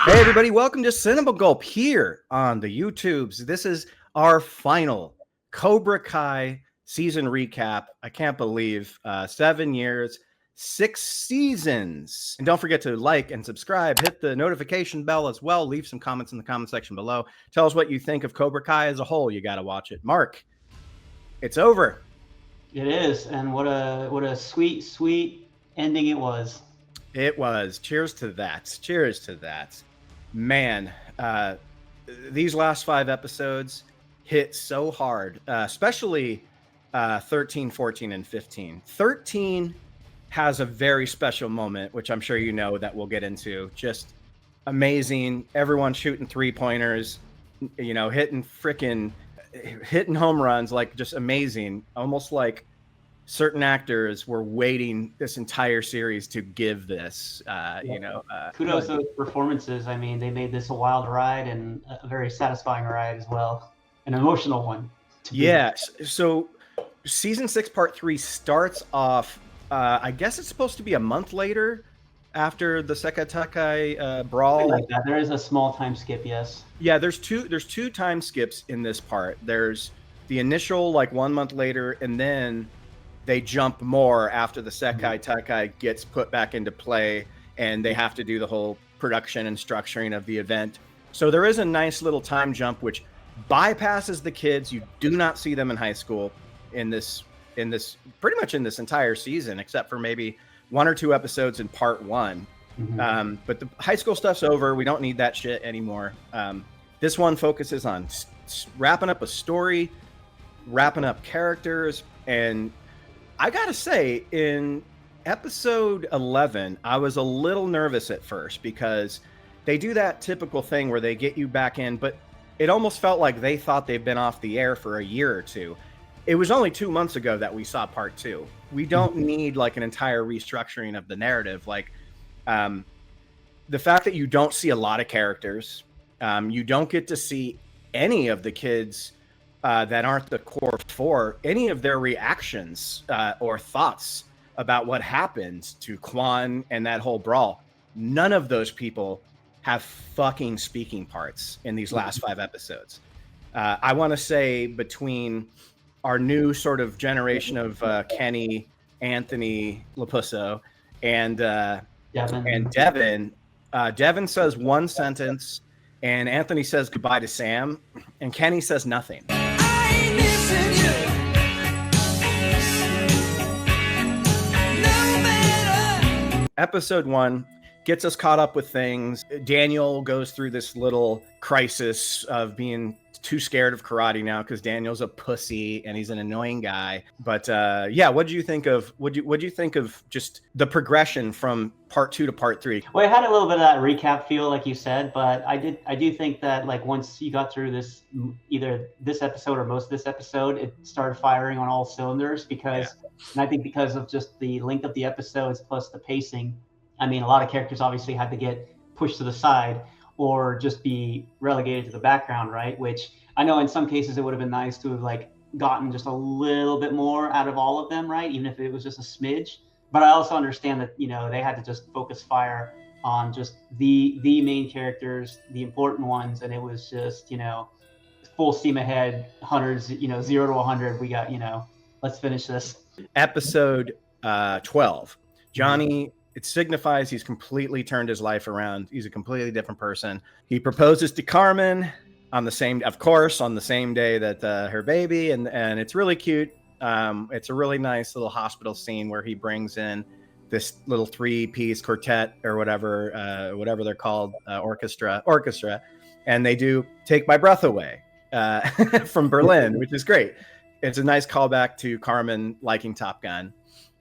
Hey everybody, welcome to Cinema Gulp here on the YouTubes. This is our final Cobra Kai season recap. I can't believe 7 years, 6 seasons. And don't forget to like and subscribe, hit the notification bell as well. Leave some comments in the comment section below. Tell us what you think of Cobra Kai as a whole. You got to watch it. Mark, it's over. It is, and what a sweet ending it was. It was. Cheers to that. Cheers to that. Man, these last 5 episodes hit so hard, especially 13, 14, and 15. 13 has a very special moment, which I'm sure you know that we'll get into. Just amazing. Everyone shooting 3-pointers, hitting home runs, like just amazing. Almost like certain actors were waiting this entire series to give this, Kudos to those performances. I mean, they made this a wild ride and a very satisfying ride as well, an emotional one. Yes. So season 6, part 3 starts off, I guess it's supposed to be a month later after the Sekatakai brawl. Like that. There is a small time skip, yes. Yeah, there's two time skips in this part. There's the initial, like 1 month later, and then they jump more after the Sekai Takai gets put back into play, and they have to do the whole production and structuring of the event. So there is a nice little time jump which bypasses the kids. You do not see them in high school in this pretty much in this entire season, except for maybe 1 or 2 episodes in part 1. But the high school stuff's over. We don't need that shit anymore. This one focuses on wrapping up a story, wrapping up characters, and I gotta say, in episode 11, I was a little nervous at first because they do that typical thing where they get you back in, but it almost felt like they thought they've been off the air for a year or two. It was only 2 months ago that we saw part 2. We don't need like an entire restructuring of the narrative. Like the fact that you don't see a lot of characters, you don't get to see any of the kids that aren't the core 4, any of their reactions or thoughts about what happened to Quan and that whole brawl. None of those people have fucking speaking parts in these last 5 episodes. I want to say between our new sort of generation of Kenny, Anthony Lapusso, and Devin. Devin says one sentence, and Anthony says goodbye to Sam, and Kenny says nothing. Episode 1 gets us caught up with things. Daniel goes through this little crisis of being too scared of karate now because Daniel's a pussy and he's an annoying guy. But what do you think of just the progression from part 2 to part 3? Well, it had a little bit of that recap feel, like you said, but I do think that like once you got through this, either this episode or most of this episode, it started firing on all cylinders and I think because of just the length of the episodes plus the pacing. I mean, a lot of characters obviously had to get pushed to the side or just be relegated to the background, right? Which I know in some cases it would have been nice to have like gotten just a little bit more out of all of them, right? Even if it was just a smidge. But I also understand that, they had to just focus fire on just the main characters, the important ones, and it was just, full steam ahead, hunters, 0 to 100. We got, let's finish this. Episode 12. Johnny, it signifies he's completely turned his life around. He's a completely different person. He proposes to Carmen on the same day that her baby, and it's really cute. It's a really nice little hospital scene where he brings in this little 3-piece quartet or whatever they're called, orchestra, and they do Take My Breath Away from Berlin, which is great. It's a nice callback to Carmen liking Top Gun.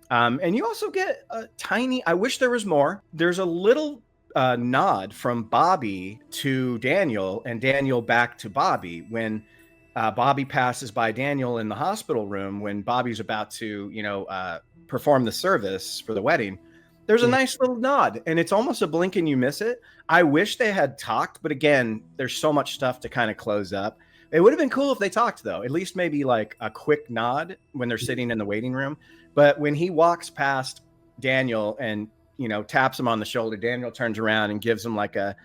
And you also get a tiny, I wish there was more. There's a little nod from Bobby to Daniel and Daniel back to Bobby when Bobby passes by Daniel in the hospital room when Bobby's about to, perform the service for the wedding. There's a nice little nod, and it's almost a blink and you miss it. I wish they had talked, but again, there's so much stuff to kind of close up. It would have been cool if they talked, though, at least maybe like a quick nod when they're sitting in the waiting room. But when he walks past Daniel and, taps him on the shoulder, Daniel turns around and gives him like a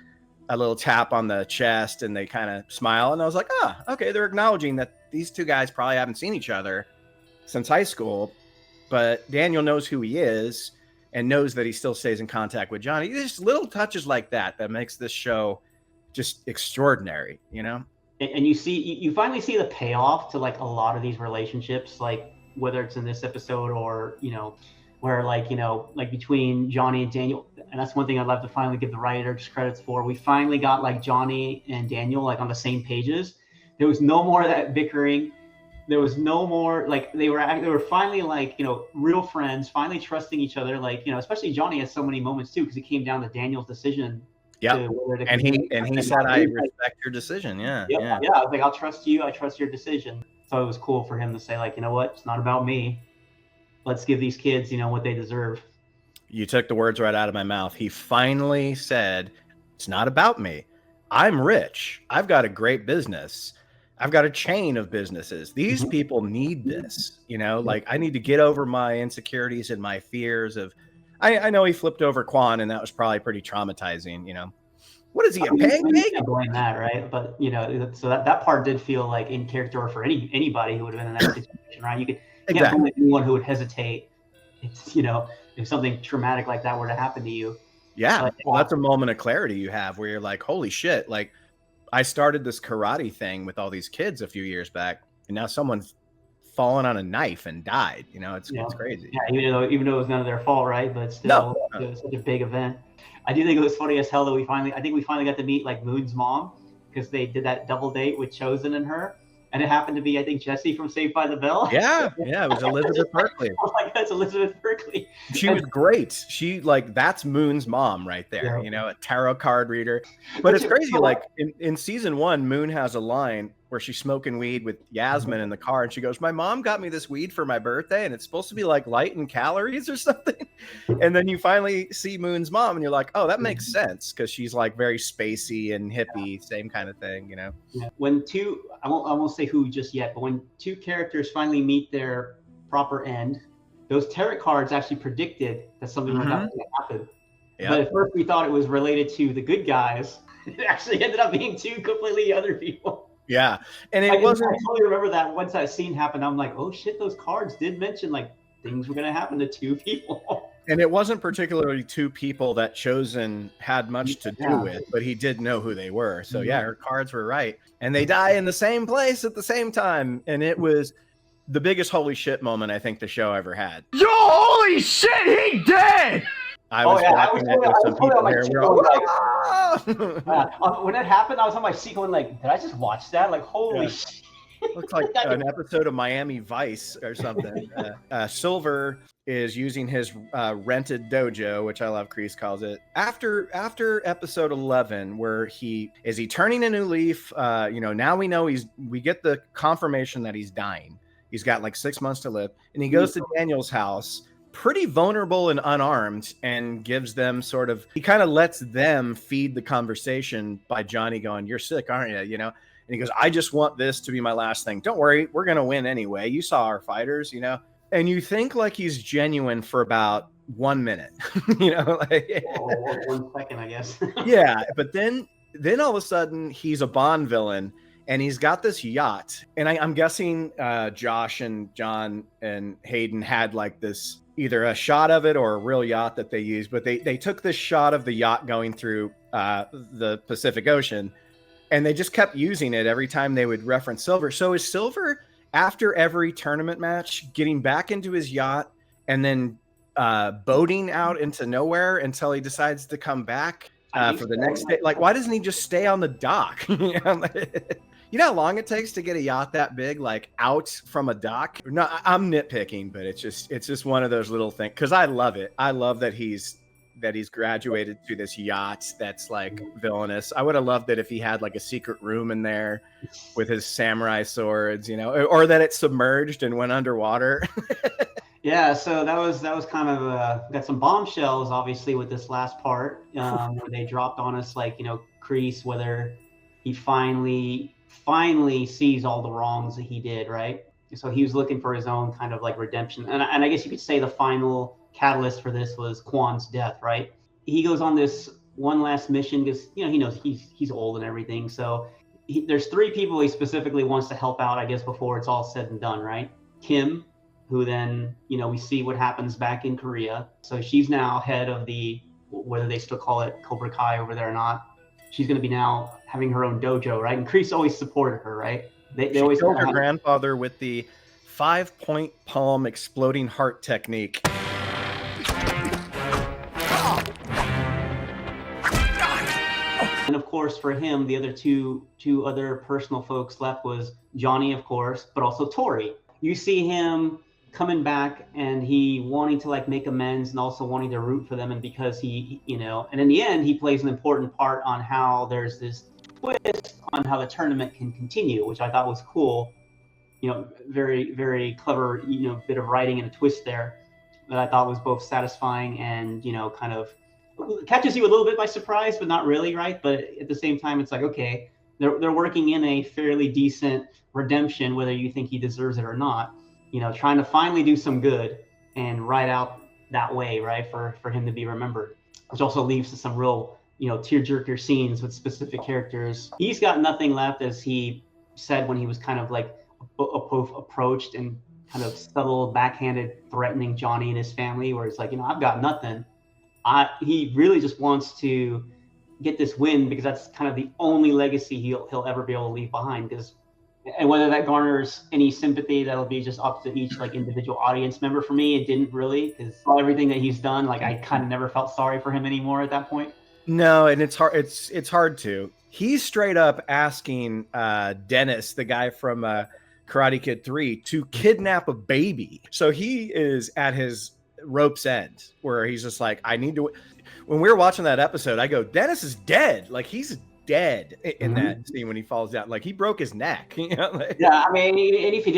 a little tap on the chest and they kind of smile. And I was like, okay, they're acknowledging that these two guys probably haven't seen each other since high school, but Daniel knows who he is and knows that he still stays in contact with Johnny. There's little touches like that makes this show just extraordinary, you know? And you finally see the payoff to like a lot of these relationships, like whether it's in this episode or, you know, where like, you know, like between Johnny and Daniel. And that's one thing I'd love to finally give the writers credits for. We finally got like Johnny and Daniel like on the same pages. There was no more of that bickering. There was no more like they were finally like, you know, real friends, finally trusting each other. Like, you know, especially Johnny has so many moments too, because it came down to Daniel's decision. Yeah. And he said, I respect your decision. Yeah. Yeah. I was like, I'll trust you. I trust your decision. So it was cool for him to say, like, you know what? It's not about me. Let's give these kids, you know, what they deserve. You took the words right out of my mouth. He finally said, it's not about me. I'm rich. I've got a great business. I've got a chain of businesses. These people need this, you know, like I need to get over my insecurities and my fears of, I know he flipped over Quan and that was probably pretty traumatizing, you know. What is he, a pancake? You can't blame that, right? But, you know, so that part did feel like in character for anybody who would have been in that situation, right? You can't blame anyone who would hesitate. It's, you know, if something traumatic like that were to happen to you. Yeah. But, well, that's a moment of clarity you have where you're like, holy shit, like I started this karate thing with all these kids a few years back and now someone's fallen on a knife and died, you know, it's crazy. Yeah, even though it was none of their fault, right? But still, it was such a big event. I do think it was funny as hell that we finally got to meet like Moon's mom because they did that double date with Chosen and her. And it happened to be, I think, Jesse from Saved by the Bell. Yeah, it was Elizabeth Berkley. Oh my God, that's Elizabeth Berkley. She was great. She that's Moon's mom right there, you know, a tarot card reader. But it's crazy, like in season 1, Moon has a line where she's smoking weed with Yasmin in the car and she goes, my mom got me this weed for my birthday and it's supposed to be like light in calories or something. And then you finally see Moon's mom and you're like, oh, that makes sense because she's like very spacey and hippie, same kind of thing, you know. When I won't say who just yet, but when two characters finally meet their proper end, those tarot cards actually predicted that something like that was going to happen. Yep. But at first we thought it was related to the good guys. It actually ended up being two completely other people. Yeah, and it wasn't. I totally remember that once that scene happened. I'm like, oh shit, those cards did mention like things were going to happen to two people. And it wasn't particularly two people that Chosen had much to do with, but he did know who they were. So yeah, her cards were right, and they die in the same place at the same time, and it was the biggest holy shit moment I think the show ever had. Yo, holy shit, he dead! I was watching it with some people here. We're all, when it happened, I was on my seat going like, did I just watch that? Like, holy shit. Looks like an episode of Miami Vice or something. Silver is using his rented dojo, which I love Kreese calls it. After episode 11, where he turning a new leaf, you know, now we know we get the confirmation that he's dying. He's got like 6 months to live. And he goes to Daniel's house, pretty vulnerable and unarmed, and gives them he kind of lets them feed the conversation by Johnny going, you're sick, aren't you? You know? And he goes, I just want this to be my last thing. Don't worry, we're going to win anyway. You saw our fighters, you know? And you think like he's genuine for about 1 minute, you know? Like, 1 second, I guess. Yeah, but then all of a sudden he's a Bond villain and he's got this yacht. And I'm guessing Josh and John and Hayden had like this, either a shot of it or a real yacht that they used, but they took this shot of the yacht going through the Pacific Ocean, and they just kept using it every time they would reference Silver. So is Silver, after every tournament match, getting back into his yacht and then boating out into nowhere until he decides to come back for the next day? Like, why doesn't he just stay on the dock? You know how long it takes to get a yacht that big, like out from a dock? No, I'm nitpicking, but it's just one of those little things. Because I love it. I love that he's graduated to this yacht that's like villainous. I would have loved it if he had like a secret room in there with his samurai swords, you know, or that it submerged and went underwater. Yeah, so that was kind of got some bombshells, obviously, with this last part where they dropped on us, like, you know, Kreese, whether he finally sees all the wrongs that he did, right? So he was looking for his own kind of like redemption. And I guess you could say the final catalyst for this was Quan's death, right? He goes on this one last mission because he knows he's old and everything. So there's 3 people he specifically wants to help out, I guess, before it's all said and done, right? Kim, who then we see what happens back in Korea. So she's now head of the, whether they still call it Cobra Kai over there or not. She's going to be now having her own dojo, right? And Kreese always supported her, right? They always killed her grandfather with the 5-point palm exploding heart technique. And of course, for him, the other two other personal folks left was Johnny, of course, but also Tori. You see him coming back and he wanting to like make amends and also wanting to root for them, and because he and in the end he plays an important part on how there's this twist on how the tournament can continue, which I thought was cool. Very, very clever, bit of writing and a twist there that I thought was both satisfying and kind of catches you a little bit by surprise, but not really, right? But at the same time, it's like, okay, they're working in a fairly decent redemption, whether you think he deserves it or not. Trying to finally do some good and ride out that way, right? For him to be remembered, which also leads to some real, tearjerker scenes with specific characters. He's got nothing left, as he said when he was kind of like approached and kind of subtle, backhanded, threatening Johnny and his family, where it's like, I've got nothing. He really just wants to get this win because that's kind of the only legacy he'll ever be able to leave behind. And whether that garners any sympathy, that'll be just up to each like individual audience member. For me, it didn't really, because everything that he's done, like I kind of never felt sorry for him anymore at that point. No, and it's hard. It's hard to. He's straight up asking Dennis, the guy from Karate Kid 3, to kidnap a baby. So he is at his rope's end where he's just like, I need to. When we were watching that episode, I go, Dennis is dead. Like he's dead in that scene when he falls down. Like he broke his neck. Yeah, I mean, even if he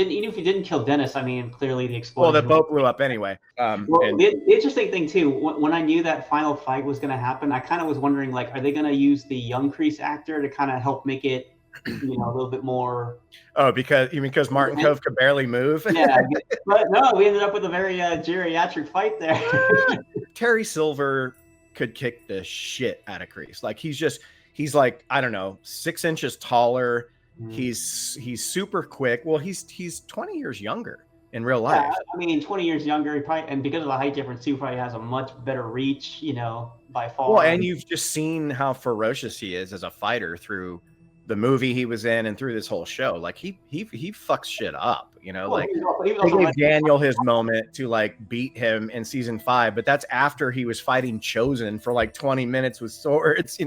didn't kill Dennis, I mean, clearly the explosion. Well, the boat blew up anyway. The interesting thing too, when I knew that final fight was going to happen, I kind of was wondering, like, are they going to use the young Kreese actor to kind of help make it, a little bit more? Oh, because Martin Kove could barely move. Yeah, but no, we ended up with a very geriatric fight there. Terry Silver could kick the shit out of Kreese. Like he's like, I don't know, 6 inches taller. He's super quick. Well, he's 20 years younger in real life. Yeah, I mean, 20 years younger, he probably, and because of the height difference too, probably has a much better reach, by far. Well, and you've just seen how ferocious he is as a fighter through the movie he was in and through this whole show. Like he fucks shit up, like they gave Daniel his moment to like beat him in season 5, but that's after he was fighting Chosen for like 20 minutes with swords, Yeah.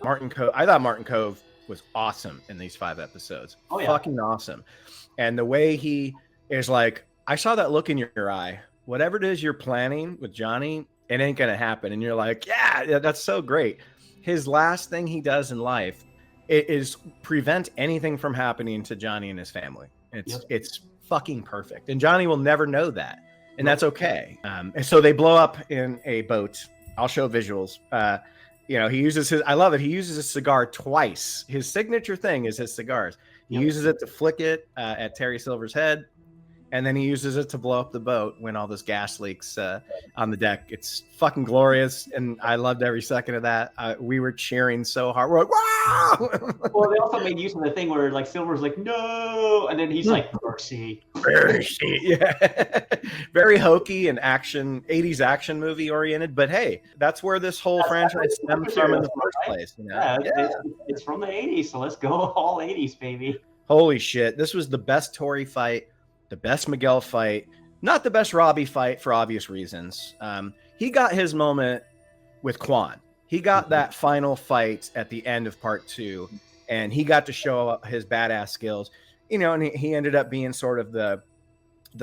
Martin Kove, I thought Martin Kove was awesome in these 5 episodes. Oh, yeah. Fucking awesome. And the way he is like, I saw that look in your eye. Whatever it is you're planning with Johnny, it ain't going to happen. And you're like, yeah, that's so great. His last thing he does in life is prevent anything from happening to Johnny and his family. It's fucking perfect. And Johnny will never know that. And that's okay. And so they blow up in a boat. I'll show visuals. He uses I love it. He uses his cigar twice. His signature thing is his cigars. He uses it to flick it at Terry Silver's head. And then he uses it to blow up the boat when all this gas leaks on the deck. It's fucking glorious. And I loved every second of that. We were cheering so hard. We're like, wow! Well, they also made use of the thing where like Silver's like, no. And then he's like, mercy. Mercy. Yeah. Very hokey and 80s action movie oriented. But hey, that's where this whole franchise stemmed from in the first place. It's from the 80s. So let's go all 80s, baby. Holy shit. This was the best Tori fight. The best Miguel fight, not the best Robbie fight for obvious reasons. He got his moment with Quan. He got that final fight at the end of part 2, and he got to show his badass skills. And he ended up being sort of the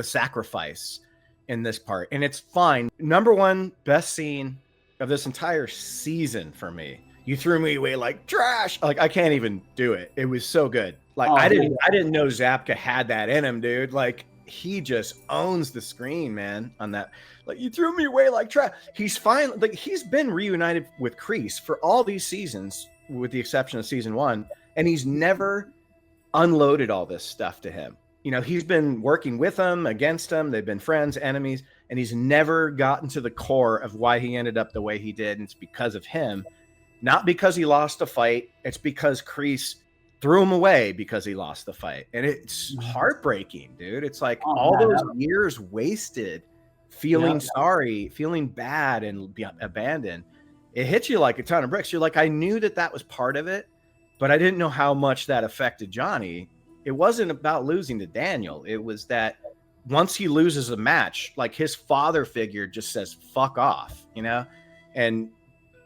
sacrifice in this part, and it's fine. Number 1 best scene of this entire season for me. You threw me away like trash. Like I can't even do it. It was so good. Like I didn't know Zapka had that in him, dude. Like he just owns the screen, man, on that. Like you threw me away like trash. He's fine. Like he's been reunited with Kreese for all these seasons, with the exception of season 1, and he's never unloaded all this stuff to him. He's been working with him, against him. They've been friends, enemies, and he's never gotten to the core of why he ended up the way he did. And it's because of him, not because he lost a fight. It's because Kreese threw him away because he lost the fight. And it's heartbreaking, dude. It's like those years wasted feeling sorry, feeling bad, and be abandoned. It hits you like a ton of bricks. You're like, I knew that was part of it, but I didn't know how much that affected Johnny. It wasn't about losing to Daniel. It was that once he loses a match, like his father figure just says, fuck off, you know? And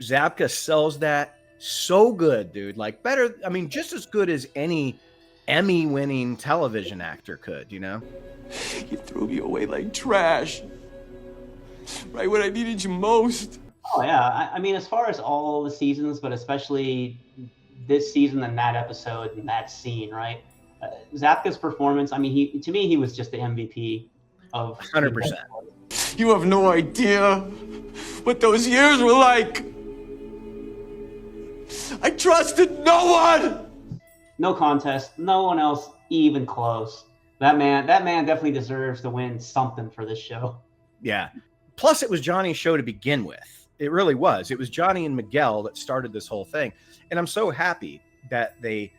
Zabka sells that so good, dude. Like better, I mean, just as good as any Emmy-winning television actor could, you know? You threw me away like trash. Right when I needed you most. Oh, yeah. I mean, as far as all the seasons, but especially this season and that episode and that scene, right? Zabka's performance, I mean, to me, he was just the MVP of 100%. You have no idea what those years were like. I trusted no one. No contest. No one else even close. That man definitely deserves to win something for this show. Yeah. Plus, it was Johnny's show to begin with. It really was. It was Johnny and Miguel that started this whole thing. And I'm so happy that they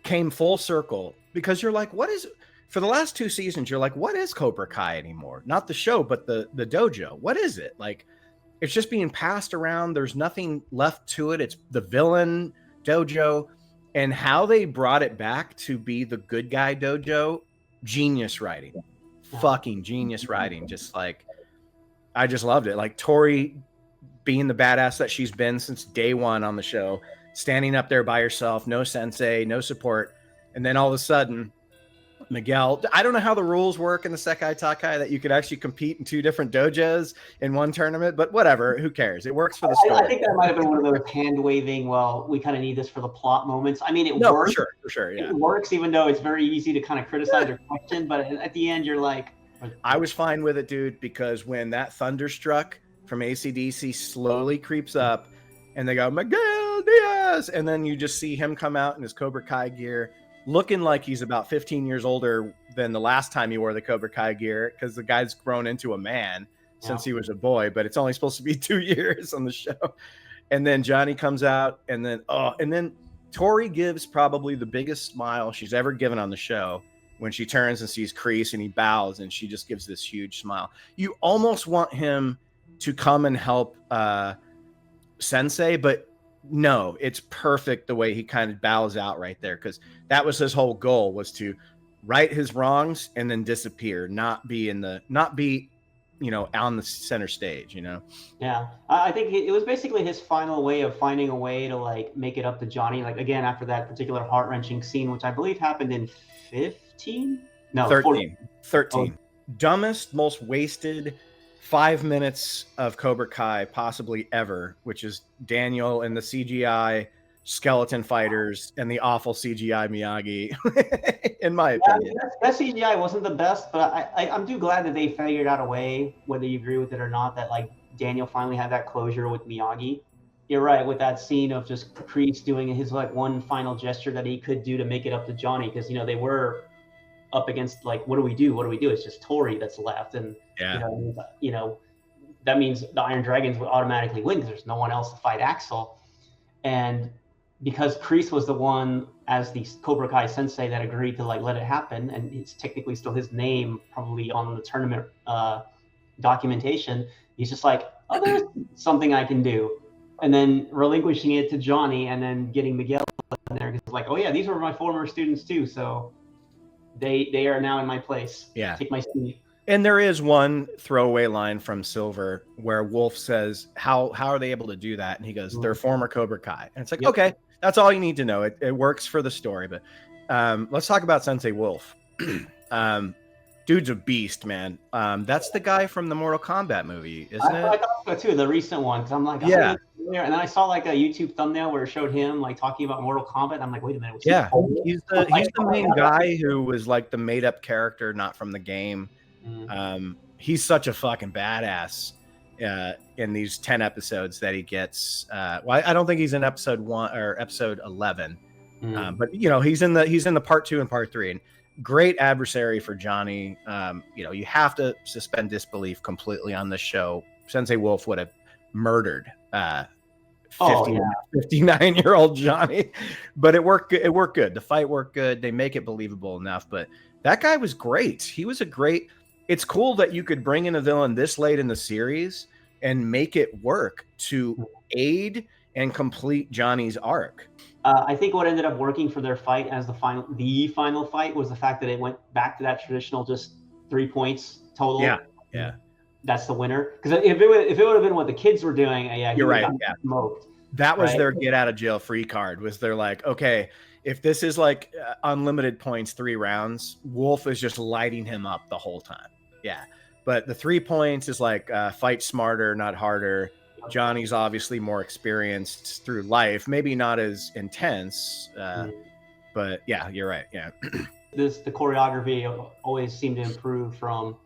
came full circle, because you're like, what is, for the last 2 seasons, you're like, what is Cobra Kai anymore? Not the show, but the dojo. What is it? Like, it's just being passed around. There's nothing left to it. It's the villain dojo. And how they brought it back to be the good guy dojo, genius writing. Fucking genius writing. Just like, I just loved it. Like Tori being the badass that she's been since day one on the show, standing up there by herself, no sensei, no support. And then all of a sudden, Miguel, I don't know how the rules work in the Sekai Takai that you could actually compete in 2 different dojos in one tournament, but whatever, who cares? It works for the story. I think that might have been one of those hand waving, well, we kind of need this for the plot moments. I mean, it works. For sure, yeah. It works, even though it's very easy to kind of criticize or question, but at the end, you're like... I was fine with it, dude, because when that Thunderstruck from AC/DC slowly creeps up and they go, Miguel Diaz, and then you just see him come out in his Cobra Kai gear, looking like he's about 15 years older than the last time he wore the Cobra Kai gear, because the guy's grown into a man since he was a boy, but it's only supposed to be 2 years on the show. And then Johnny comes out, and then Tori gives probably the biggest smile she's ever given on the show when she turns and sees Kreese and he bows, and she just gives this huge smile. You almost want him to come and help Sensei, but no, it's perfect the way he kind of bows out right there, because that was his whole goal, was to right his wrongs and then disappear, not be on the center stage, you know? Yeah, I think it was basically his final way of finding a way to like make it up to Johnny. Like again, after that particular heart-wrenching scene, which I believe happened in 15? No, 13. 13. Oh. Dumbest, most wasted 5 minutes of Cobra Kai possibly ever, which is Daniel and the CGI skeleton fighters and the awful CGI Miyagi, in my opinion. That CGI wasn't the best, but I'm too glad that they figured out a way, whether you agree with it or not, that like Daniel finally had that closure with Miyagi. You're right, with that scene of just Kreese doing his like one final gesture that he could do to make it up to Johnny, because they were up against like, what do we do? It's just Tori that's left, and that means the Iron Dragons would automatically win because there's no one else to fight Axel. And because Kreese was the one as the Cobra Kai sensei that agreed to like let it happen, and it's technically still his name probably on the tournament documentation, he's just like, oh, there's something I can do. And then relinquishing it to Johnny, and then getting Miguel in there, because like, oh yeah, these were my former students too, so they are now in my place. Yeah, take my seat. And there is one throwaway line from Silver where Wolf says, how are they able to do that? And he goes, they're former Cobra Kai. And it's like, okay, that's all you need to know. It works for the story. But let's talk about Sensei Wolf. Dude's a beast, man. That's the guy from the Mortal Kombat movie, isn't it? I thought so too, the recent one. Because I'm like, yeah. And then I saw like a YouTube thumbnail where it showed him like talking about Mortal Kombat. I'm like, wait a minute. Yeah, he's the main guy who was like the made up character, not from the game. He's such a fucking badass in these 10 episodes that he gets. I don't think he's in episode 1 or episode 11, but he's in the part 2 and part 3. And great adversary for Johnny. You have to suspend disbelief completely on this show. Sensei Wolf would have murdered 59-year-old Johnny, but it worked good. The fight worked good. They make it believable enough, but that guy was great. He was it's cool that you could bring in a villain this late in the series and make it work to aid and complete Johnny's arc. I think what ended up working for their fight as the final fight was the fact that it went back to that traditional just 3 points total. Yeah. That's the winner. Because if it would have been what the kids were doing, you're right. Yeah, smoked. That was their get out of jail free card. Was they're like, okay, if this is like unlimited points, 3 rounds, Wolf is just lighting him up the whole time. Yeah, but the 3 points is like fight smarter, not harder. Johnny's obviously more experienced through life, maybe not as intense, but yeah, you're right. Yeah, the choreography always seemed to improve from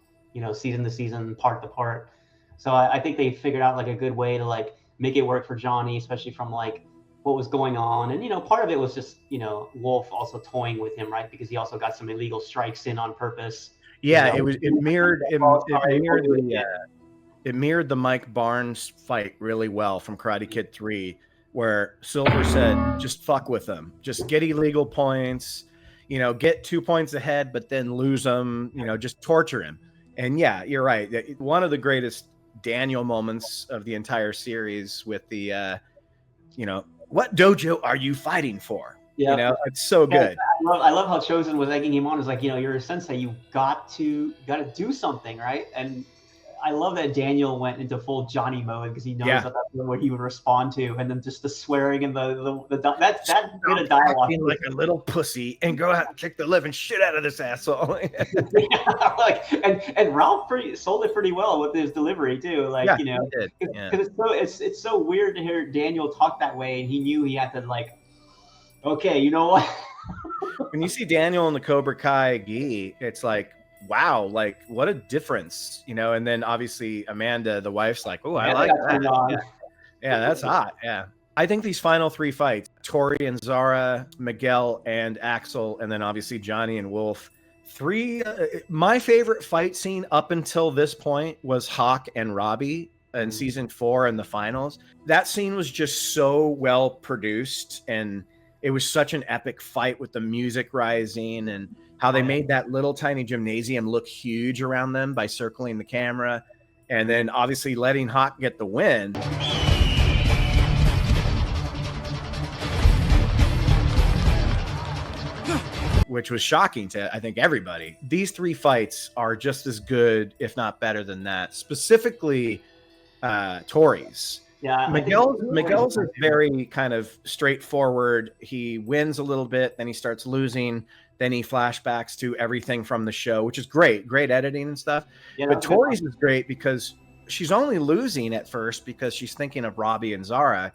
season to season, part to part. So I think they figured out like a good way to like make it work for Johnny, especially from like what was going on. And part of it was just Wolf also toying with him, right? Because he also got some illegal strikes in on purpose. Yeah, it mirrored the Mike Barnes fight really well from Karate Kid 3, where Silver said, just fuck with them. Just get illegal points, get 2 points ahead, but then lose them, just torture him. And yeah, you're right. One of the greatest Daniel moments of the entire series with the, what dojo are you fighting for? Yeah, it's so good. I love how Chosen was egging him on. It's like, you're a sensei, you got to do something, right? And I love that Daniel went into full Johnny mode because he knows that that's what he would respond to, and then just the swearing and that's bit of dialogue. Like a little pussy and go out and kick the living shit out of this asshole. and Ralph sold it pretty well with his delivery too. Because it's so weird to hear Daniel talk that way, and he knew he had to like, okay, you know what? When you see Daniel in the Cobra Kai gi, it's like, wow, like what a difference, and then obviously Amanda, the wife's like, oh, I like that. Yeah, that's hot. Yeah, I think these final 3 fights, Tori and Zara, Miguel and Axel, and then obviously Johnny and Wolf, my favorite fight scene up until this point was Hawk and Robbie in season 4 in the finals. That scene was just so well produced, and it was such an epic fight with the music rising and how they made that little tiny gymnasium look huge around them by circling the camera, and then obviously letting Hawk get the win. Which was shocking to, I think, everybody. These 3 fights are just as good, if not better than that. Specifically, Tori's. Yeah, Miguel's is very kind of straightforward. He wins a little bit, then he starts losing. Then he flashbacks to everything from the show, which is great editing and stuff. Yeah, but Tori's is great because she's only losing at first because she's thinking of Robbie and Zara.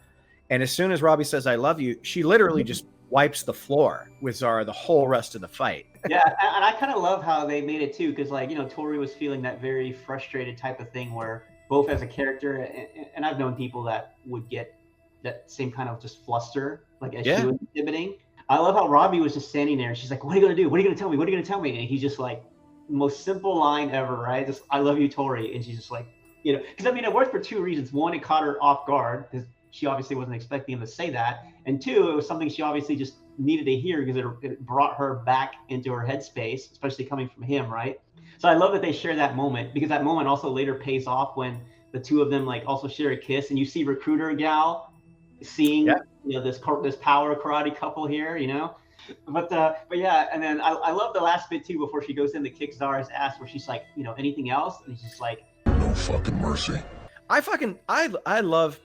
And as soon as Robbie says, I love you, she literally just wipes the floor with Zara the whole rest of the fight. Yeah, and I kind of love how they made it too, because Tori was feeling that very frustrated type of thing where both as a character, and I've known people that would get that same kind of just fluster, like as she was exhibiting. I love how Robbie was just standing there and she's like, what are you going to do? What are you going to tell me? What are you going to tell me? And he's just like, most simple line ever, right? Just, I love you, Tori. And she's just like, because it worked for 2 reasons. One, it caught her off guard because she obviously wasn't expecting him to say that. And 2, it was something she obviously just needed to hear because it brought her back into her headspace, especially coming from him, right? So I love that they share that moment, because that moment also later pays off when the 2 of them like also share a kiss, and you see Recruiter Gal seeing this power karate couple here, but yeah, and then I love the last bit too before she goes in to kick Zara's ass, where she's like, anything else, and he's just like, no fucking mercy. I love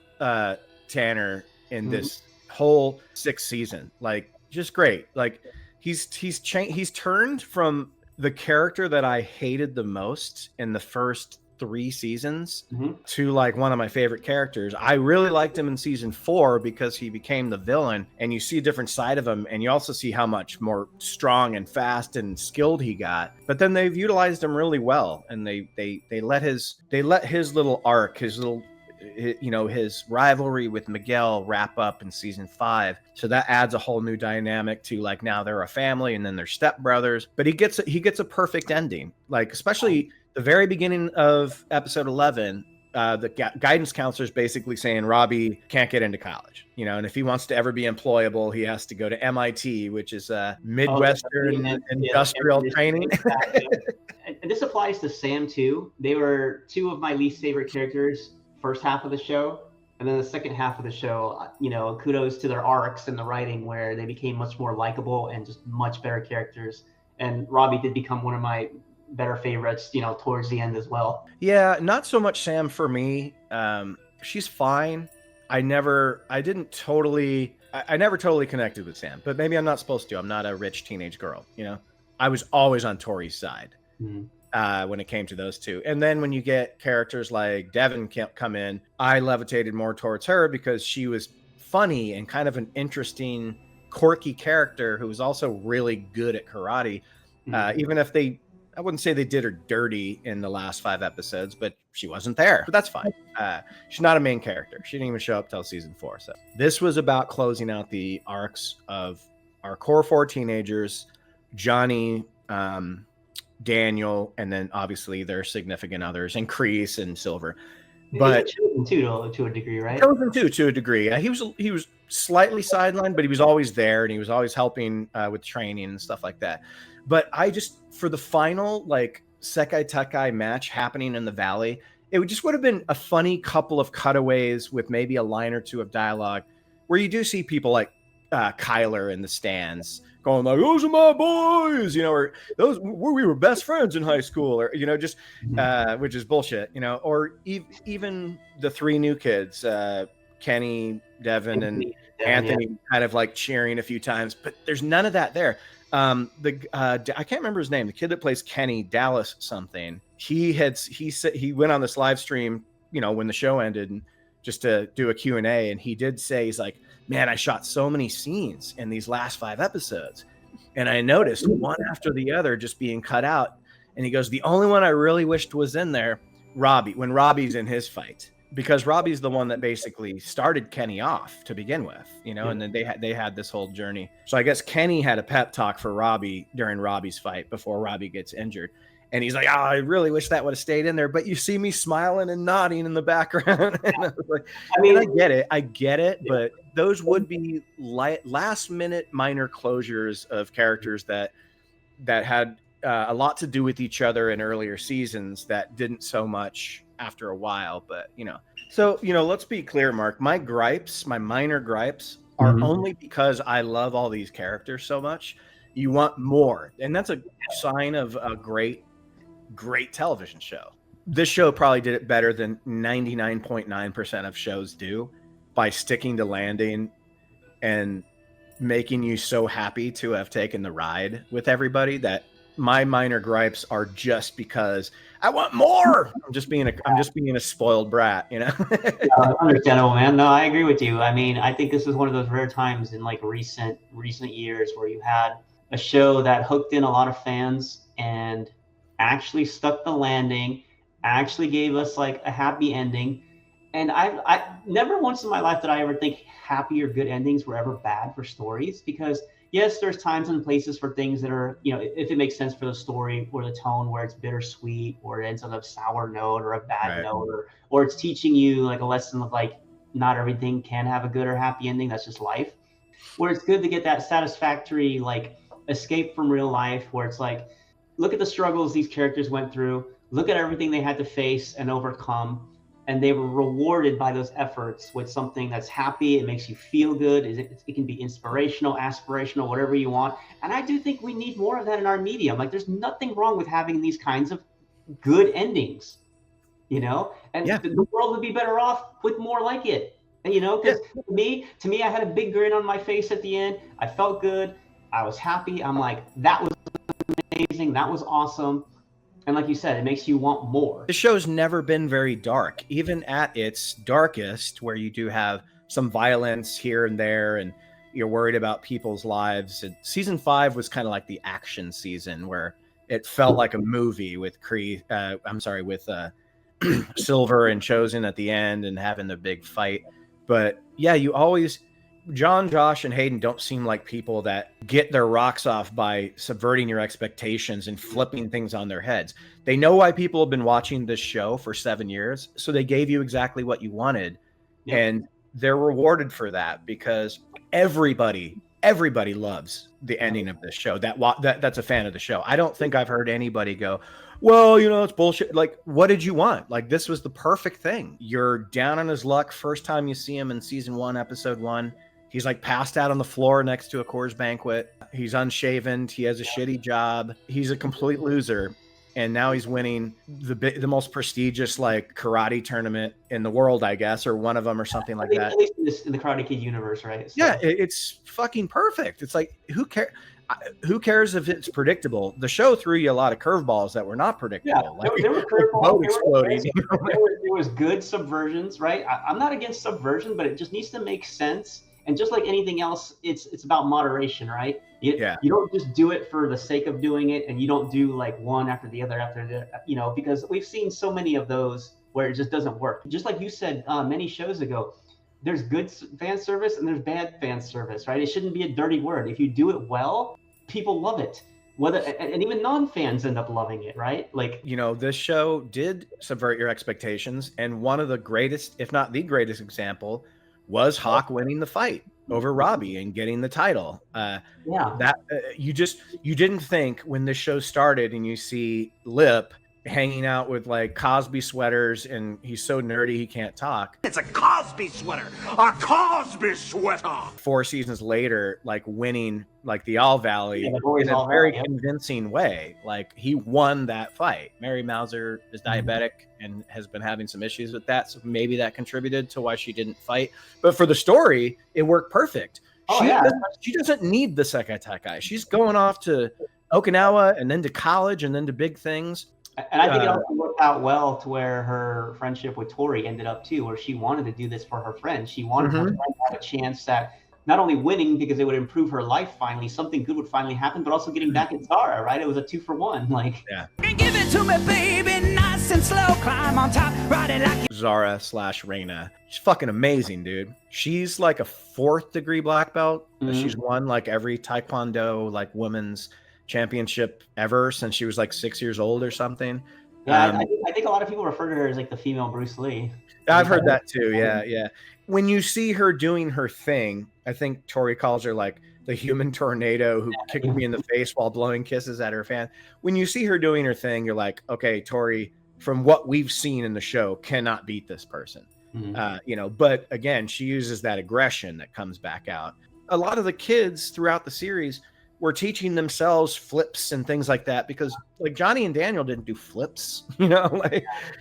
Tanner in this whole 6th season, like just great. Like he's turned from the character that I hated the most in the first 3 seasons to like one of my favorite characters. I really liked him in season 4 because he became the villain, and you see a different side of him, and you also see how much more strong and fast and skilled he got. But then they've utilized him really well, and they let his little arc, his little his rivalry with Miguel wrap up in season 5. So that adds a whole new dynamic to like now they're a family and then they're stepbrothers. But he gets a perfect ending, like especially the very beginning of episode 11. The guidance counselor is basically saying Robbie can't get into college, and if he wants to ever be employable, he has to go to MIT, which is a Midwestern industrial training. And this applies to Sam too. They were two of my least favorite characters first half of the show, and then the second half of the show, kudos to their arcs and the writing where they became much more likable and just much better characters. And Robbie did become one of my better favorites, towards the end as well. Yeah, not so much Sam for me. She's fine. I never totally connected with Sam, but maybe I'm not supposed to. I'm not a rich teenage girl, I was always on Tori's side when it came to those two. And then when you get characters like Devin come in, I levitated more towards her because she was funny and kind of an interesting, quirky character who was also really good at karate. Even if I wouldn't say they did her dirty in the last 5 episodes, but she wasn't there. But that's fine. She's not a main character. She didn't even show up till season 4. So this was about closing out the arcs of our core 4 teenagers, Johnny, Daniel, and then obviously their significant others, and Kreese and Silver. But Chosen too, to a degree, right? Chosen too, to a degree. He was slightly sidelined, but he was always there, and he was always helping with training and stuff like that. But for the final like Sekai Takai match happening in the valley, it would have been a funny couple of cutaways with maybe a line or two of dialogue where you do see people like Kyler in the stands going like, "Those are my boys," or "Those we were best friends in high school," or just which is bullshit, or even the 3 new kids, Kenny, Devin, and Anthony, kind of like cheering a few times, but there's none of that there. I can't remember his name. The kid that plays Kenny, Dallas something. He said he went on this live stream, when the show ended, and just to do a Q&A, and he did say, he's like, "Man, I shot so many scenes in these last 5 episodes, and I noticed one after the other just being cut out." And he goes, "The only one I really wished was in there, Robbie, when Robbie's in his fight." Because Robbie's the one that basically started Kenny off to begin with, and then they had this whole journey. So I guess Kenny had a pep talk for Robbie during Robbie's fight before Robbie gets injured. And he's like, "Oh, I really wish that would have stayed in there, but you see me smiling and nodding in the background." And I was like, I get it, but those would be last minute minor closures of characters that had a lot to do with each other in earlier seasons that didn't so much after a while. But so let's be clear, Mark, my minor gripes are only because I love all these characters so much. You want more, and that's a sign of a great television show. This show probably did it better than 99.9% of shows do by sticking to landing and making you so happy to have taken the ride with everybody that my minor gripes are just because I want more. I'm just being a spoiled brat, Understandable, man. No, I agree with you. I mean, I think this is one of those rare times in like recent years where you had a show that hooked in a lot of fans and actually stuck the landing, actually gave us like a happy ending. And I never once in my life did I ever think happy or good endings were ever bad for stories, because yes, there's times and places for things that are, if it makes sense for the story or the tone, where it's bittersweet or it ends on a sour note or a bad note, or it's teaching you like a lesson of like, not everything can have a good or happy ending. That's just life. Where it's good to get that satisfactory, like escape from real life, where it's like, look at the struggles these characters went through, look at everything they had to face and overcome, and they were rewarded by those efforts with something that's happy. It makes you feel good. It can be inspirational, aspirational, whatever you want. And I do think we need more of that in our medium. Like, there's nothing wrong with having these kinds of good endings, and the world would be better off with more like it, because to me, I had a big grin on my face at the end. I felt good. I was happy. I'm like, that was amazing. That was awesome. And like you said, it makes you want more. The show's never been very dark, even at its darkest, where you do have some violence here and there, and you're worried about people's lives. And season 5 was kind of like the action season, where it felt like a movie with Silver and Chosen at the end and having the big fight. But yeah, John, Josh, and Hayden don't seem like people that get their rocks off by subverting your expectations and flipping things on their heads. They know why people have been watching this show for 7 years, so they gave you exactly what you wanted. Yeah. And they're rewarded for that because everybody loves the ending of this show. That's a fan of the show. I don't think I've heard anybody go, well, it's bullshit. Like, what did you want? Like, this was the perfect thing. You're down on his luck. First time you see him in season 1, episode 1, he's like passed out on the floor next to a Coors Banquet. He's unshaven. He has a shitty job. He's a complete loser. And now he's winning the most prestigious like karate tournament in the world, I guess, or one of them or something like that. At least in the Karate Kid universe, right? So. Yeah, it's fucking perfect. It's like, who cares if it's predictable? The show threw you a lot of curveballs that were not predictable. Yeah, there were curveballs. There was good subversions, right? I'm not against subversion, but it just needs to make sense. And just like anything else, it's about moderation, right? You don't just do it for the sake of doing it, and you don't do like one after the other because we've seen so many of those where it just doesn't work. Just like you said many shows ago, there's good fan service and there's bad fan service, right? It shouldn't be a dirty word. If you do it well, people love it. And even non-fans end up loving it, right? Like, this show did subvert your expectations, and one of the greatest, if not the greatest example, was Hawk winning the fight over Robbie and getting the title. You didn't think when this show started and you see Lip hanging out with like Cosby sweaters and he's so nerdy he can't talk. It's a Cosby sweater, a Cosby sweater. 4 seasons later, like winning like the All Valley in a very convincing way. Like he won that fight. Mary Mauser is diabetic and has been having some issues with that, so maybe that contributed to why she didn't fight. But for the story, it worked perfect. She doesn't need the Sekai Taikai. She's going off to Okinawa and then to college and then to big things. And I think it also worked out well to where her friendship with Tori ended up too, where she wanted to do this for her friend. She wanted her friend to have a chance at not only winning because it would improve her life finally, something good would finally happen, but also getting back at Zara, right? It was a 2-for-1. Like, give it to me, baby, nice and slow, climb on top, ride it like Zara / Reina. She's fucking amazing, dude. She's like a 4th degree black belt. She's won like every Taekwondo like women's championship ever since she was like 6 years old or something. I think a lot of people refer to her as like the female Bruce Lee. I've heard that too. Yeah. When you see her doing her thing, I think Tori calls her like the human tornado who kicked me in the face while blowing kisses at her fan. When you see her doing her thing, you're like, okay, Tori, from what we've seen in the show, cannot beat this person. But again, she uses that aggression that comes back out. A lot of the kids throughout the series were teaching themselves flips and things like that because like Johnny and Daniel didn't do flips,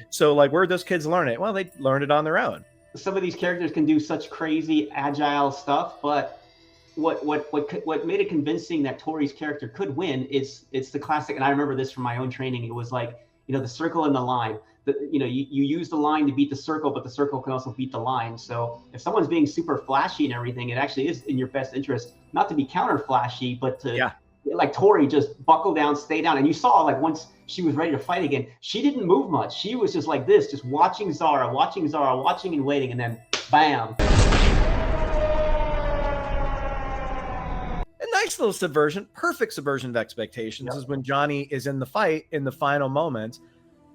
so like where'd those kids learn it? Well, they learned it on their own. Some of these characters can do such crazy agile stuff, but what made it convincing that Tori's character could win is it's the classic, and I remember this from my own training. It was like, the circle and the line. You use the line to beat the circle, but the circle can also beat the line. So if someone's being super flashy and everything, it actually is in your best interest not to be counter flashy, but to like Tori just buckle down, stay down. And you saw like once she was ready to fight again, she didn't move much. She was just like this, just watching Zara, watching and waiting, and then bam. A nice little subversion, perfect subversion of expectations is when Johnny is in the fight in the final moments.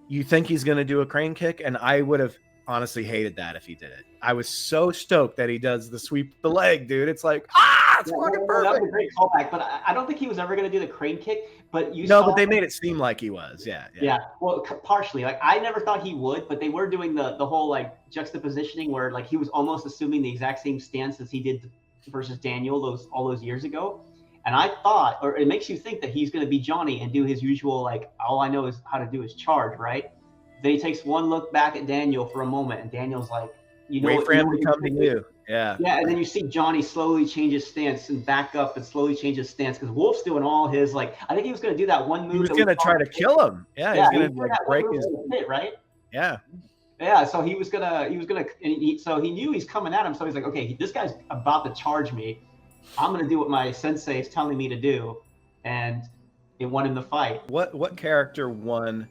You think he's going to do a crane kick, and I would have honestly hated that if he did it. I was so stoked that he does the sweep the leg, dude. It's like, it's fucking perfect. That was a great callback, but I don't think he was ever going to do the crane kick. But but they made it seem like he was. Yeah. Well, partially. Like I never thought he would, but they were doing the whole like juxtapositioning where like he was almost assuming the exact same stance as he did versus Daniel all those years ago. And I thought, or it makes you think that he's going to be Johnny and do his usual, like, all I know is how to do is charge, right? Then he takes one look back at Daniel for a moment, and Daniel's like, wait for him to come to you. Yeah. Yeah, and then you see Johnny slowly change his stance and back up and slowly change his stance because Wolf's doing all his, like, I think he was going to do that one move. He was going to try to kill him. Yeah, he's going to like break his hit, right? Yeah. Yeah, so he knew he's coming at him, so he's like, okay, this guy's about to charge me. I'm going to do what my sensei is telling me to do. And it won him the fight. What character won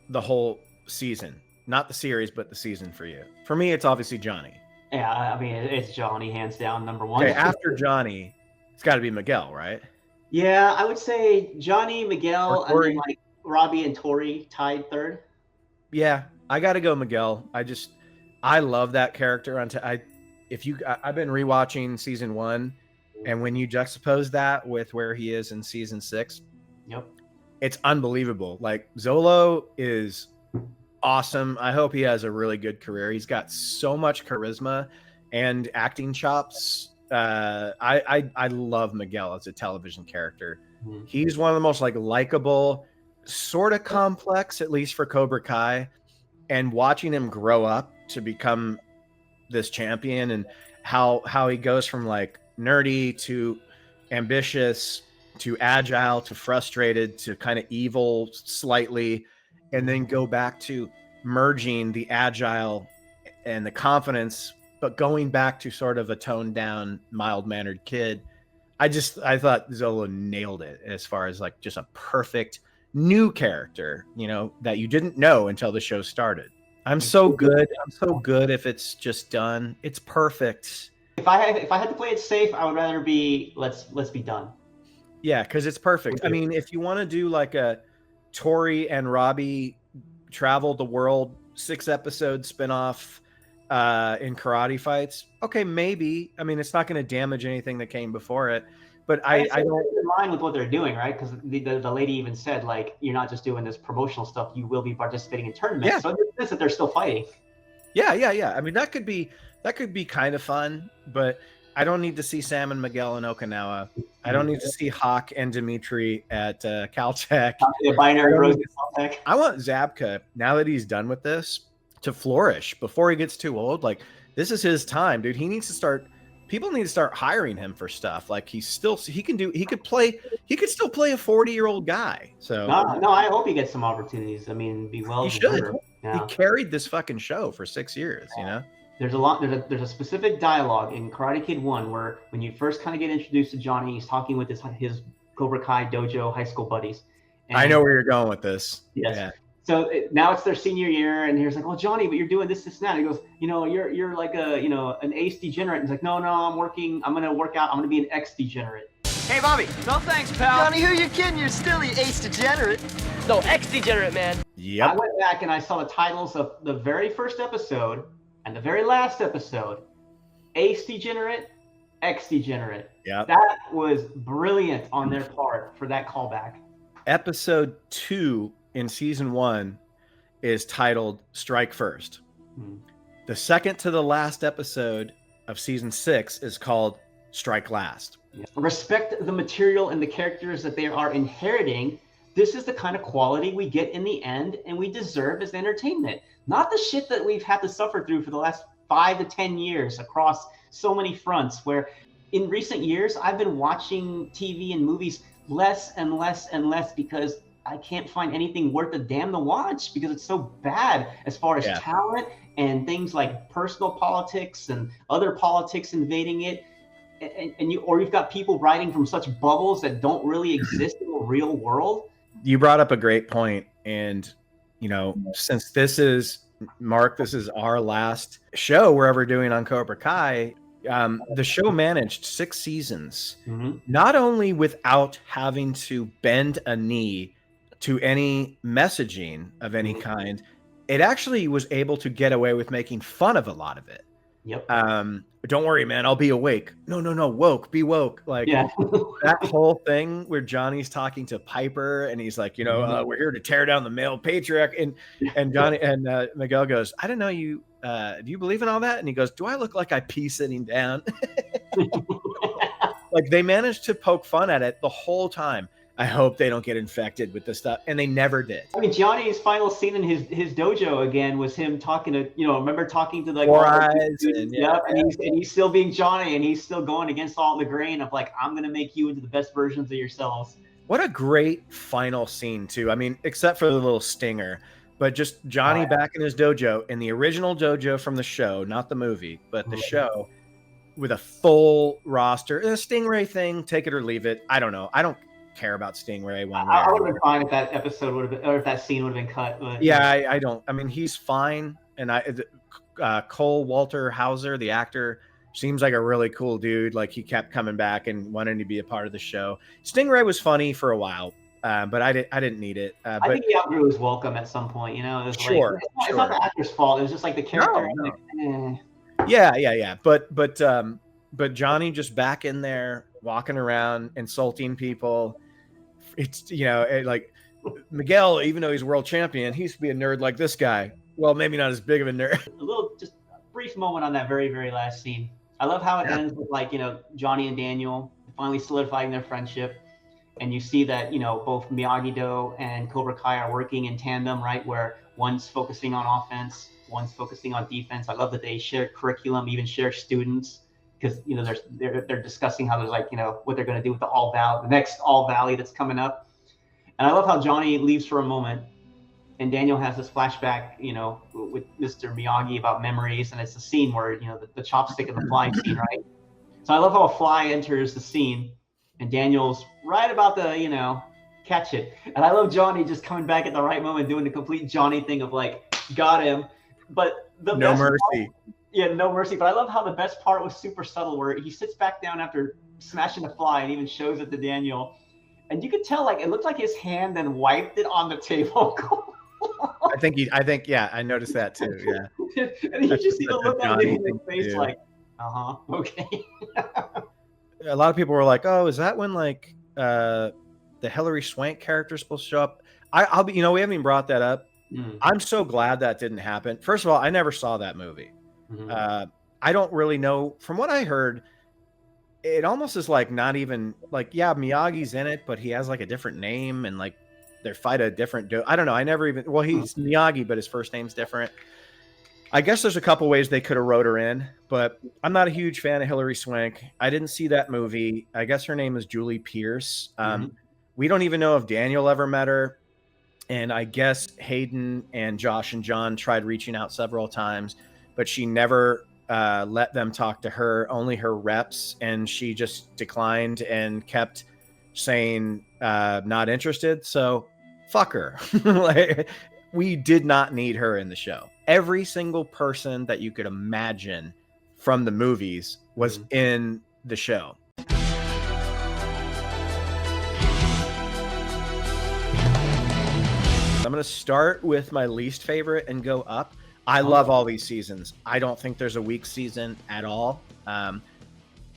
the whole season, not the series, but the season for you? For me, it's obviously Johnny. Yeah, I mean, it's Johnny, hands down, number one. Okay, after Johnny, it's got to be Miguel, right? Yeah, I would say Johnny, Miguel, Or and then Tori. like Robbie and Tori tied third. Yeah, I got to go Miguel. I love that character. I've been rewatching season 1, and when you juxtapose that with where he is in season 6, Yep. it's unbelievable. Like, Zolo is awesome. I hope he has a really good career. He's got so much charisma and acting chops. I love Miguel as a television character. Mhm. He's one of the most like likable, sort of complex, at least for Cobra Kai, and watching him grow up to become this champion, and how he goes from like nerdy to ambitious to agile to frustrated to kind of evil slightly, and then go back to merging the agile and the confidence, but going back to sort of a toned down, mild mannered kid. I thought Zolo nailed it as far as like just a perfect new character, that you didn't know until the show started. I'm so good if it's just done. It's perfect. If I had to play it safe, I would rather be let's be done. Yeah, because it's perfect. I mean, if you want to do like a Tori and Robbie travel the world 6-episode spinoff in karate fights, okay, maybe. I mean, it's not going to damage anything that came before it, but I don't. In line with what they're doing, right? Because the lady even said, like, you're not just doing this promotional stuff; you will be participating in tournaments. Yeah. So it makes sense that they're still fighting. Yeah. I mean, that could be kind of fun, but I don't need to see Sam and Miguel in Okinawa. I don't need to see Hawk and Dimitri at Caltech. The binary rose Caltech. I want Zabka, now that he's done with this, to flourish before he gets too old. Like, this is his time, dude. He needs to start. People need to start hiring him for stuff. Like, he could still play a 40-year-old guy. So No, I hope he gets some opportunities. I mean, be well. He should. Yeah. He carried this fucking show for 6 years, There's a specific dialogue in Karate Kid 1 where when you first kind of get introduced to Johnny, he's talking with his Cobra Kai dojo high school buddies. And, I know where you're going with this. Yes. Yeah. So now it's their senior year, and he's like, "Well, Johnny, but you're doing this, and that." He goes, "You're like an ace degenerate." And he's like, "No, I'm gonna work out. I'm gonna be an X degenerate." Hey, Bobby. No thanks, pal. Johnny, who you kidding? You're still the ace degenerate. No, ex-degenerate, man. I Yep. went back and I saw the titles of the very first episode and the very last episode: Ace Degenerate, X Degenerate. Yeah. That was brilliant on their part for that callback. Episode 2 in season 1 is titled Strike First. The second to the last episode of season 6 is called Strike Last. Respect the material and the characters that they are inheriting. This is the kind of quality we get in the end, and we deserve as entertainment. Not the shit that we've had to suffer through for the last 5 to 10 years across so many fronts, where in recent years, I've been watching TV and movies less and less and less because I can't find anything worth a damn to watch because it's so bad as far as talent and things like personal politics and other politics invading it. You've got people writing from such bubbles that don't really exist in the real world. You brought up a great point, and since this is our last show we're ever doing on Cobra Kai, the show managed 6 seasons, not only without having to bend a knee to any messaging of any kind, it actually was able to get away with making fun of a lot of it. Yep. Don't worry, man, I'll be awake. No, woke, be woke. Like that whole thing where Johnny's talking to Piper and he's like, we're here to tear down the male patriarch. And Johnny and Miguel goes, I don't know you. Do you believe in all that? And he goes, do I look like I pee sitting down? Like, they managed to poke fun at it the whole time. I hope they don't get infected with this stuff. And they never did. I mean, Johnny's final scene in his dojo again was him talking to, remember talking to like Four Eyes. And he's still being Johnny, and he's still going against all the grain of like, I'm going to make you into the best versions of yourselves. What a great final scene, too. I mean, except for the little stinger, but just Johnny back in his dojo, in the original dojo from the show, not the movie, but the show, with a full roster. The Stingray thing, take it or leave it. I don't know. I don't care about Stingray one way. I would have been fine if that episode would have been, or if that scene would have been cut. But Yeah, I don't. I mean, he's fine, and Cole Walter Hauser, the actor, seems like a really cool dude. Like he kept coming back and wanting to be a part of the show. Stingray was funny for a while, but I didn't need it. I But think he outgrew his welcome at some point. You know, it was Sure, like it's not the actor's fault. It was just like the character. No. Like, yeah. But Johnny just back in there walking around insulting people. It's like Miguel, even though he's world champion, he used to be a nerd like this guy. Well, maybe not as big of a nerd. a little, just a brief moment on that very, very last scene. I love how it ends with like, Johnny and Daniel finally solidifying their friendship. And you see that, both Miyagi-Do and Cobra Kai are working in tandem, right? Where one's focusing on offense, one's focusing on defense. I love that they share curriculum, even share students, because, they're discussing how there's like, what they're going to do with the next All Valley that's coming up. And I love how Johnny leaves for a moment and Daniel has this flashback, with Mr. Miyagi about memories. And it's a scene where, the chopstick and the flying scene, right? So I love how a fly enters the scene and Daniel's right about to, catch it. And I love Johnny just coming back at the right moment, doing the complete Johnny thing of like, got him. But No mercy. No mercy. But I love how the best part was super subtle, where he sits back down after smashing the fly and even shows it to Daniel. And you could tell, like, it looked like his hand then wiped it on the table. I noticed that too. Yeah. And you just see the look on Daniel's face, like, okay. A lot of people were like, "Oh, is that when like the Hilary Swank character is supposed to show up?" I'll be, we haven't even brought that up. I'm so glad that didn't happen. First of all, I never saw that movie. I don't really know. From what I heard, it almost is like not even like, yeah, Miyagi's in it, but he has like a different name and like they fight a different. I don't know. I never even. Well, he's Miyagi, but his first name's different. I guess there's a couple ways they could have wrote her in, but I'm not a huge fan of Hilary Swank. I didn't see that movie. I guess her name is Julie Pierce. We don't even know if Daniel ever met her. And I guess Hayden and Josh and John tried reaching out several times, but she never let them talk to her, only her reps. And she just declined and kept saying not interested. So fuck her. Like, we did not need her in the show. Every single person that you could imagine from the movies was in the show. I'm going to start with my least favorite and go up. I love all these seasons. I don't think there's a weak season at all.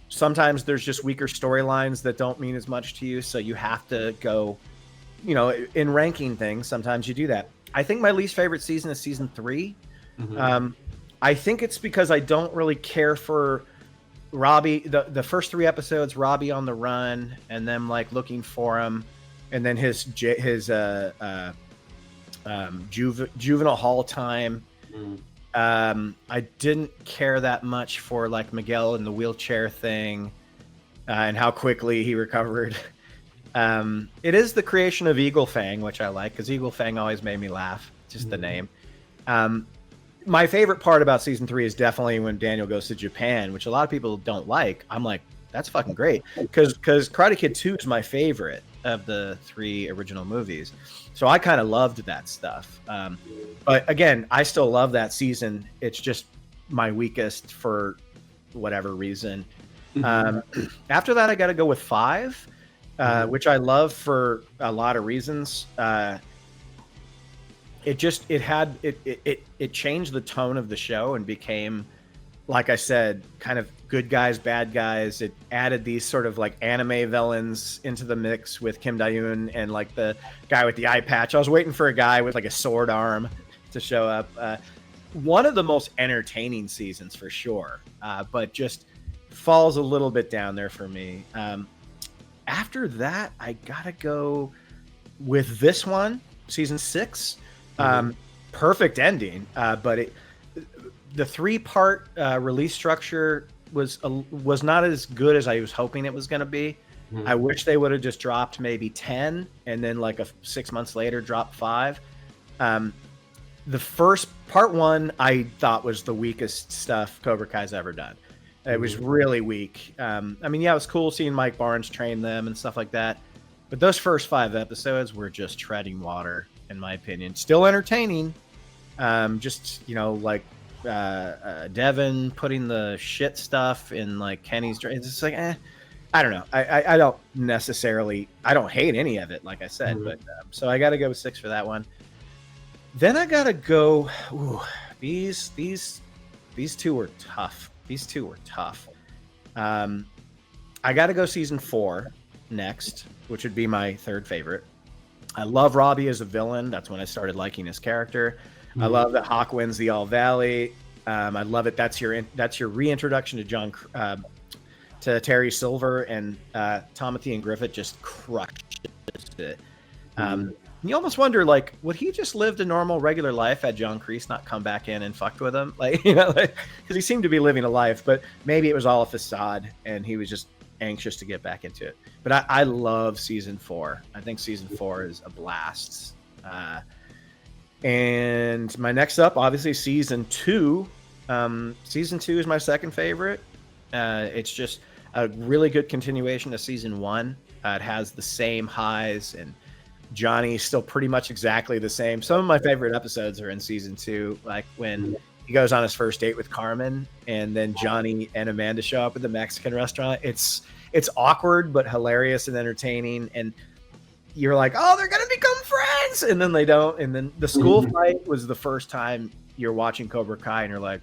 Sometimes there's just weaker storylines that don't mean as much to you, so you have to go, in ranking things, sometimes you do that. I think my least favorite season is season 3. I think it's because I don't really care for Robbie. The first 3 episodes, Robbie on the run, and them like looking for him, and then his juvenile hall time. I didn't care that much for like Miguel and the wheelchair thing, and how quickly he recovered. It is the creation of Eagle Fang, which I like, because Eagle Fang always made me laugh, just the name. My favorite part about season 3 is definitely when Daniel goes to Japan, which a lot of people don't like. I'm like, that's fucking great, because Karate Kid 2 is my favorite of the 3 original movies, so I kind of loved that stuff. But again, I still love that season. It's just my weakest for whatever reason. After that, I got to go with 5. Which I love for a lot of reasons. It changed the tone of the show and became, like I said, kind of good guys, bad guys. It added these sort of like anime villains into the mix with Kim Dae-yoon and like the guy with the eye patch. I was waiting for a guy with like a sword arm to show up. One of the most entertaining seasons for sure, but just falls a little bit down there for me. After that, I gotta go with this one, season 6. Perfect ending, but the 3-part release structure was not as good as I was hoping it was going to be. I wish they would have just dropped maybe 10 and then like 6 months later drop 5. The first part 1 I thought was the weakest stuff Cobra Kai's ever done. It was really weak. It was cool seeing Mike Barnes train them and stuff like that. But those first 5 episodes were just treading water, in my opinion. Still entertaining. Just, like Devin putting the shit stuff in like Kenny's drink. It's just like, I don't know. I don't necessarily, I don't hate any of it, like I said, but so I got to go with 6 for that one. Then I got to go. These two were tough. I got to go season 4 next, which would be my 3rd favorite. I love Robbie as a villain. That's when I started liking his character. I love that Hawk wins the All Valley. I love it. That's your reintroduction to to Terry Silver, and Timothy and Griffith just crushed it. You almost wonder, like, would he just lived a normal, regular life had John Kreese not come back in and fucked with him? Like, because he seemed to be living a life, but maybe it was all a facade, and he was just anxious to get back into it. But I love season 4. I think season 4 is a blast. And my next up, obviously, season 2. Season 2 is my 2nd favorite. It's just a really good continuation of season 1. It has the same highs, and Johnny's still pretty much exactly the same. Some of my favorite episodes are in season 2, like when he goes on his first date with Carmen, and then Johnny and Amanda show up at the Mexican restaurant. It's awkward but hilarious and entertaining, and you're like, oh, they're gonna become friends, and then they don't. And then the school fight was the first time you're watching Cobra Kai, and you're like,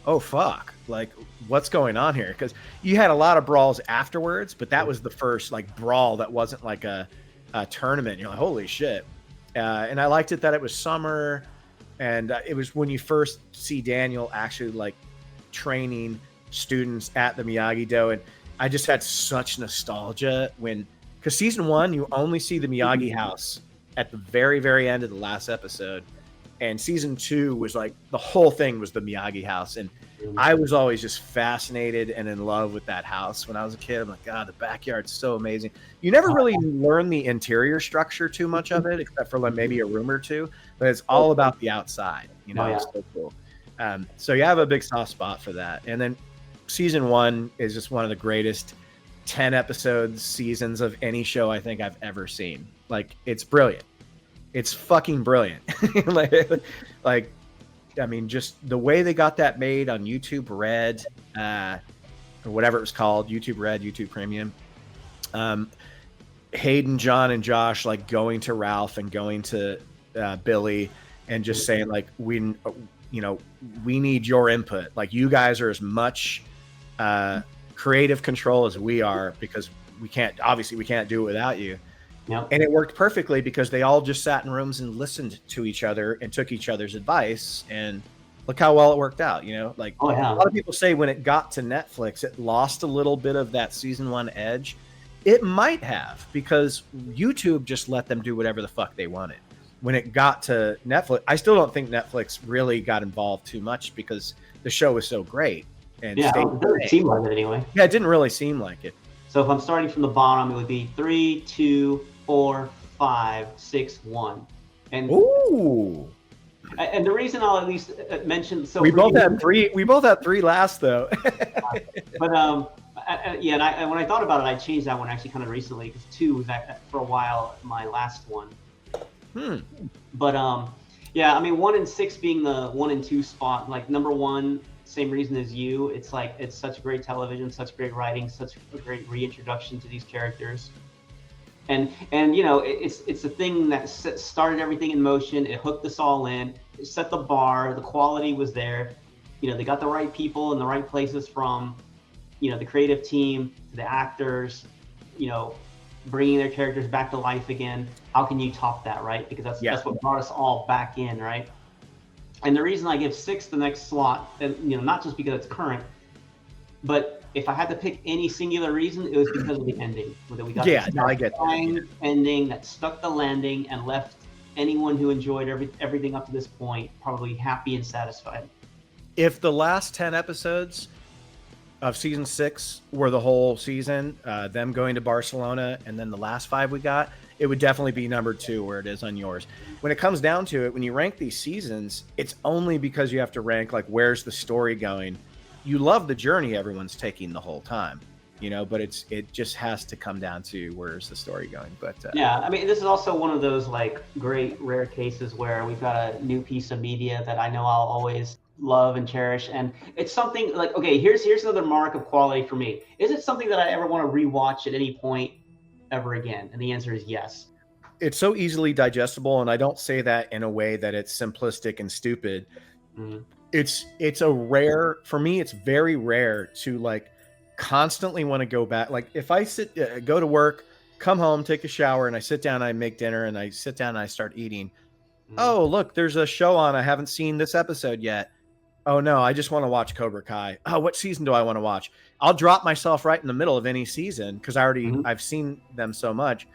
oh fuck, like what's going on here? Because you had a lot of brawls afterwards, but that was the first like brawl that wasn't like a tournament. You're like, holy shit. And I liked it that it was summer, and it was when you first see Daniel actually like training students at the Miyagi-Do, and I just had such nostalgia because season 1 you only see the Miyagi house at the very, very end of the last episode, and season 2 was like the whole thing was the Miyagi house, and I was always just fascinated and in love with that house when I was a kid. I'm like, God, the backyard's so amazing. You never really learn the interior structure too much of it, except for like maybe a room or two, but it's all about the outside. It's so cool. So you have a big soft spot for that. And then season 1 is just one of the greatest 10 episodes seasons of any show I think I've ever seen. Like, it's brilliant. It's fucking brilliant. like I mean, just the way they got that made on YouTube Red, or whatever it was called, YouTube Red, YouTube Premium. Hayden, John, and Josh like going to Ralph and going to Billy and just saying like, we need your input. Like, you guys are as much creative control as we are, because we can't do it without you. Yep. And it worked perfectly because they all just sat in rooms and listened to each other and took each other's advice, and look how well it worked out. Like a lot of people say when it got to Netflix, it lost a little bit of that season 1 edge. It might have, because YouTube just let them do whatever the fuck they wanted. When it got to Netflix, I still don't think Netflix really got involved too much because the show was so great. And it doesn't seem like it anyway. Yeah, it didn't really seem like it. So if I'm starting from the bottom, it would be 3, 2, 4, 5, 6, 1. And ooh. And the reason I'll at least mention, so we both had 3. We both had 3 last though. But and when I thought about it, I changed that one actually kind of recently, because 2 was for a while my last one. But I mean, 1 and 6 being the 1 and 2 spot. Like number 1, same reason as you. It's like it's such great television, such great writing, such a great reintroduction to these characters. And it's the thing that started everything in motion. It hooked us all in. It set the bar. The quality was there. They got the right people in the right places, from the creative team to the actors. Bringing their characters back to life again. How can you top that, right? Because that's what brought us all back in, right? And the reason I give 6 the next slot, and not just because it's current, but if I had to pick any singular reason, it was because of the ending. Whether we got I get that. Ending that stuck the landing and left anyone who enjoyed everything up to this point probably happy and satisfied. If the last 10 episodes of season 6 were the whole season, them going to Barcelona, and then the last 5 we got, it would definitely be number 2 where it is on yours. When it comes down to it, when you rank these seasons, it's only because you have to rank like, where's the story going? You love the journey everyone's taking the whole time. but it just has to come down to where's the story going. But yeah, I mean, this is also one of those like great rare cases where we've got a new piece of media that I know I'll always love and cherish, and it's something like, okay, here's another mark of quality for me. Is it something that I ever want to rewatch at any point ever again? And the answer is yes. It's so easily digestible, and I don't say that in a way that it's simplistic and stupid. Mm-hmm. It's a rare, for me, it's very rare to like constantly want to go back. Like if I go to work, come home, take a shower, and I sit down, I make dinner, and I sit down and I start eating. Mm-hmm. Oh, look, there's a show on. I haven't seen this episode yet. Oh no, I just want to watch Cobra Kai. Oh, what season do I want to watch? I'll drop myself right in the middle of any season because I've seen them so much,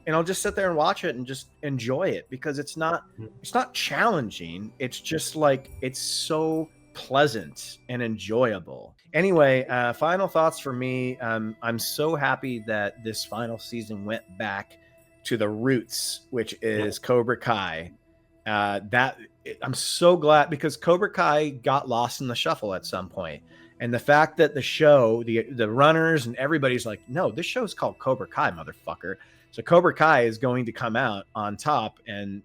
and I'll just sit there and watch it and just enjoy it because it's not challenging. It's just like it's so pleasant and enjoyable. Anyway, final thoughts for me. I'm so happy that this final season went back to the roots, which is Cobra Kai. I'm so glad because Cobra Kai got lost in the shuffle at some point. And the fact that the show, the runners and everybody's like, no, this show's called Cobra Kai, motherfucker. So Cobra Kai is going to come out on top and,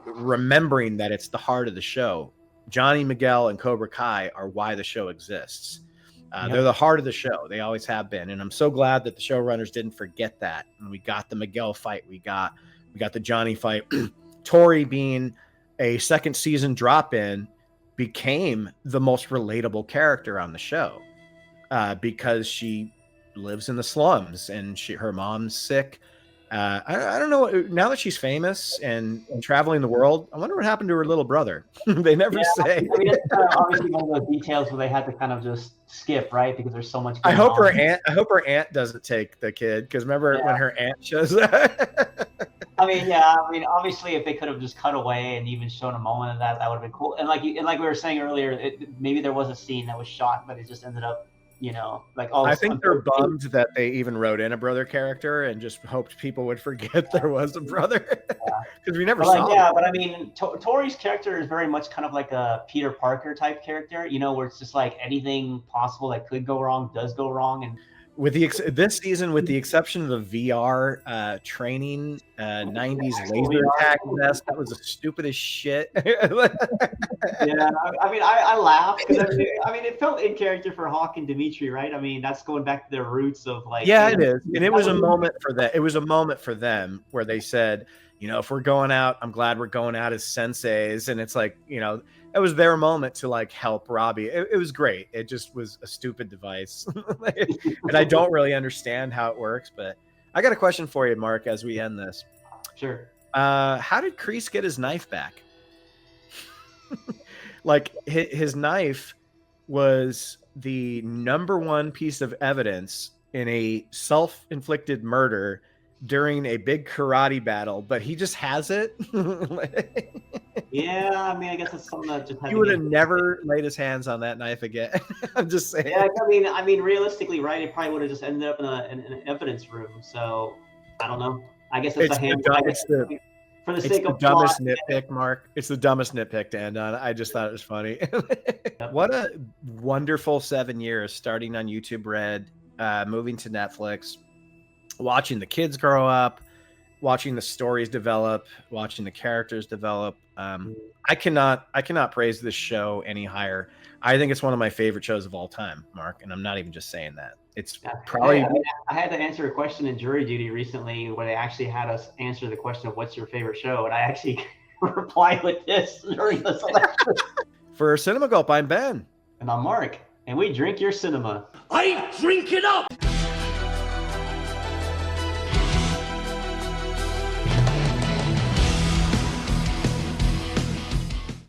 remembering that it's the heart of the show. Johnny Miguel and Cobra Kai are why the show exists. They're the heart of the show. They always have been. And I'm so glad that the showrunners didn't forget that. And we got the Miguel fight. We got the Johnny fight. Tori being a second season drop-in became the most relatable character on the show because she lives in the slums and her mom's sick. I don't know. Now that she's famous and traveling the world, I wonder what happened to her little brother. They never say. I mean, it's obviously one of those details where they had to kind of just skip, right? Because there's so much. I hope her aunt doesn't take the kid because remember when her aunt shows up. I mean, obviously, if they could have just cut away and even shown a moment of that would have been cool. And like we were saying earlier, maybe there was a scene that was shot, but it just ended up, I think they're bummed that they even wrote in a brother character and just hoped people would forget there was a brother because we never saw. But I mean, Tori's character is very much kind of like a Peter Parker type character, where it's just like anything possible that could go wrong does go wrong, and. With this season, with the exception of the VR training 90s laser tag vest, that was the stupidest shit. Yeah, I mean, I laughed because it felt in character for Hawk and Dimitri, right? I mean, that's going back to their roots of like. Yeah, it is, and it was a moment for that. It was a moment for them where they said, if we're going out, I'm glad we're going out as senseis, and it's like, it was their moment to like help Robbie. It was great. It just was a stupid device. And I don't really understand how it works, but I got a question for you, Mark, as we end this. Sure. How did Kreese get his knife back? Like his knife was the #1 piece of evidence in a self-inflicted murder during a big karate battle, but he just has it. Yeah, I mean, I guess it's something that just he would have never laid his hands on that knife again. I'm just saying. Yeah, I mean, realistically, right? It probably would have just ended up in an evidence room. So I don't know. I guess it's for the sake of the dumbest nitpick, Mark. It's the dumbest nitpick to end on. I just thought it was funny. What a wonderful 7 years, starting on YouTube Red, moving to Netflix. Watching the kids grow up, watching the stories develop, watching the characters develop. I cannot praise this show any higher. I think it's one of my favorite shows of all time, Mark, and I'm not even just saying that. It's probably. I had to answer a question in jury duty recently where they actually had us answer the question of what's your favorite show, and I actually replied with this during the selection. For Cinema Gulp, I'm Ben, and I'm Mark, and we drink your cinema. I drink it up.